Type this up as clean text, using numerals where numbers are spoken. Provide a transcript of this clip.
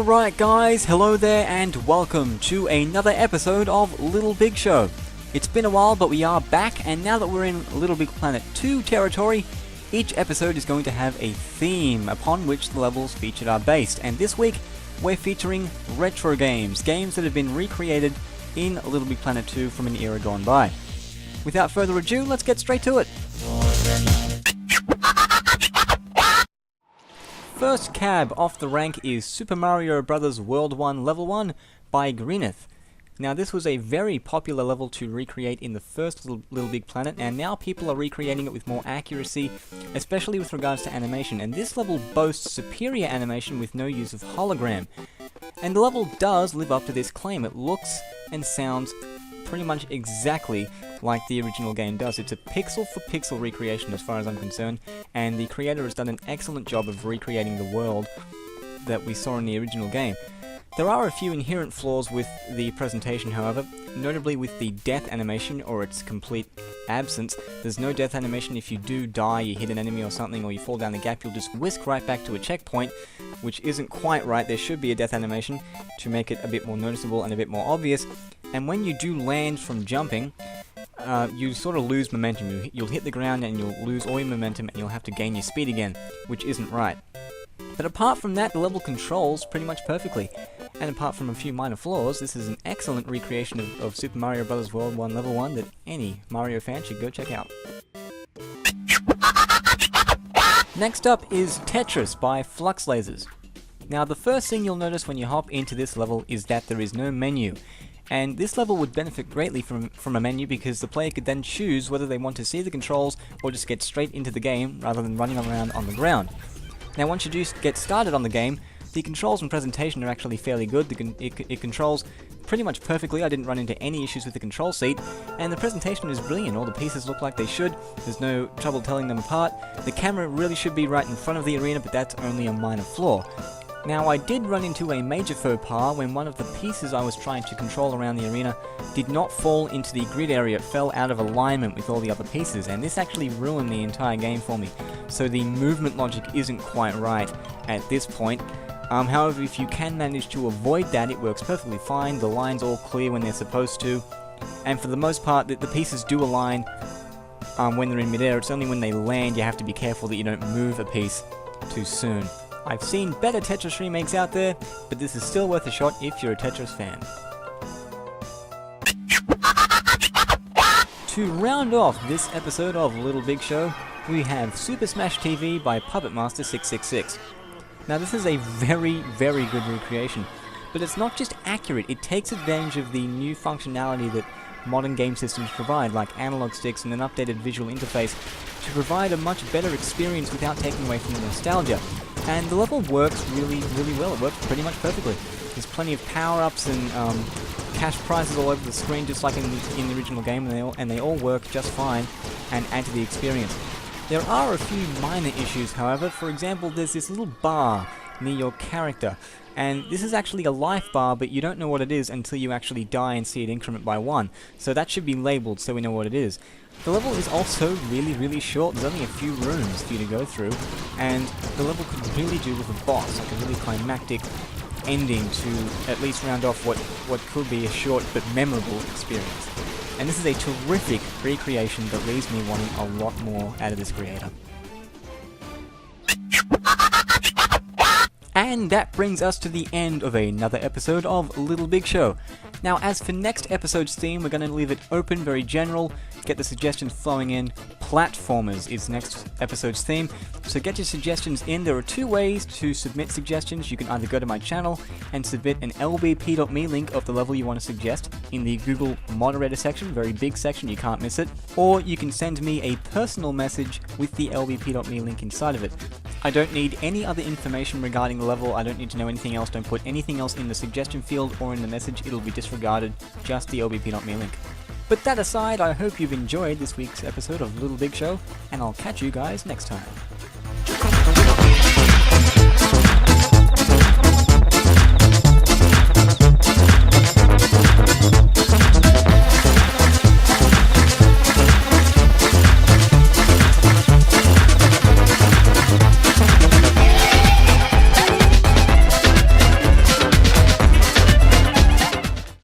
Alright guys, hello there and welcome to another episode of Little Big Show. It's been a while but we are back, and now that we're in Little Big Planet 2 territory, each episode is going to have a theme upon which the levels featured are based, and this week we're featuring retro games that have been recreated in Little Big Planet 2 from an era gone by. Without further ado, let's get straight to it. First cab off the rank is Super Mario Bros. World 1 Level 1 by Greeneth. Now this was a very popular level to recreate in the first Little Big Planet, and now people are recreating it with more accuracy, especially with regards to animation, and this level boasts superior animation with no use of hologram. And the level does live up to this claim. It looks and sounds pretty much exactly like the original game does. It's a pixel-for-pixel recreation as far as I'm concerned, and the creator has done an excellent job of recreating the world that we saw in the original game. There are a few inherent flaws with the presentation, however, notably with the death animation or its complete absence. There's no death animation. If you do die, you hit an enemy or something, or you fall down the gap, you'll just whisk right back to a checkpoint, which isn't quite right. There should be a death animation to make it a bit more noticeable and a bit more obvious. And when you do land from jumping, you sort of lose momentum. You'll hit the ground and you'll lose all your momentum and you'll have to gain your speed again, which isn't right. But apart from that, the level controls pretty much perfectly. And apart from a few minor flaws, this is an excellent recreation of Super Mario Bros. World 1 Level 1 that any Mario fan should go check out. Next up is Tetris by Flux Lasers. Now the first thing you'll notice when you hop into this level is that there is no menu. And this level would benefit greatly from a menu, because the player could then choose whether they want to see the controls or just get straight into the game rather than running around on the ground. Now once you do get started on the game, the controls and presentation are actually fairly good. It controls pretty much perfectly. I didn't run into any issues with the control seat, and the presentation is brilliant. All the pieces look like they should. There's no trouble telling them apart. The camera really should be right in front of the arena, but that's only a minor flaw. Now I did run into a major faux pas when one of the pieces I was trying to control around the arena did not fall into the grid area. It fell out of alignment with all the other pieces, and this actually ruined the entire game for me. So the movement logic isn't quite right at this point. However, if you can manage to avoid that, it works perfectly fine. The line's all clear when they're supposed to, and for the most part, the pieces do align when they're in midair. It's only when they land you have to be careful that you don't move a piece too soon. I've seen better Tetris remakes out there, but this is still worth a shot if you're a Tetris fan. To round off this episode of Little Big Show, we have Super Smash TV by Puppet Master 666. Now this is a very, very good recreation, but it's not just accurate, it takes advantage of the new functionality that modern game systems provide, like analog sticks and an updated visual interface, to provide a much better experience without taking away from the nostalgia. And the level works really, really well. It works pretty much perfectly. There's plenty of power-ups and cash prizes all over the screen, just like in the original game, and they all work just fine and add to the experience. There are a few minor issues, however. For example, there's this little bar near your character, and this is actually a life bar, but you don't know what it is until you actually die and see it increment by 1. So that should be labeled so we know what it is. The level is also really, really short. There's only a few rooms for you to go through, and the level could really do with a boss, like a really climactic ending to at least round off what could be a short but memorable experience. And this is a terrific recreation that leaves me wanting a lot more out of this creator. And that brings us to the end of another episode of Little Big Show. Now, as for next episode's theme, we're going to leave it open, very general, get the suggestions flowing in. Platformers is next episode's theme, so get your suggestions in. There are two ways to submit suggestions. You can either go to my channel and submit an lbp.me link of the level you want to suggest in the Google moderator section, very big section, you can't miss it, or you can send me a personal message with the lbp.me link inside of it. I don't need any other information regarding the level. I don't need to know anything else. Don't put anything else in the suggestion field or in the message. It'll be disregarded, just the lbp.me link. But that aside, I hope you've enjoyed this week's episode of Little Big Show, and I'll catch you guys next time.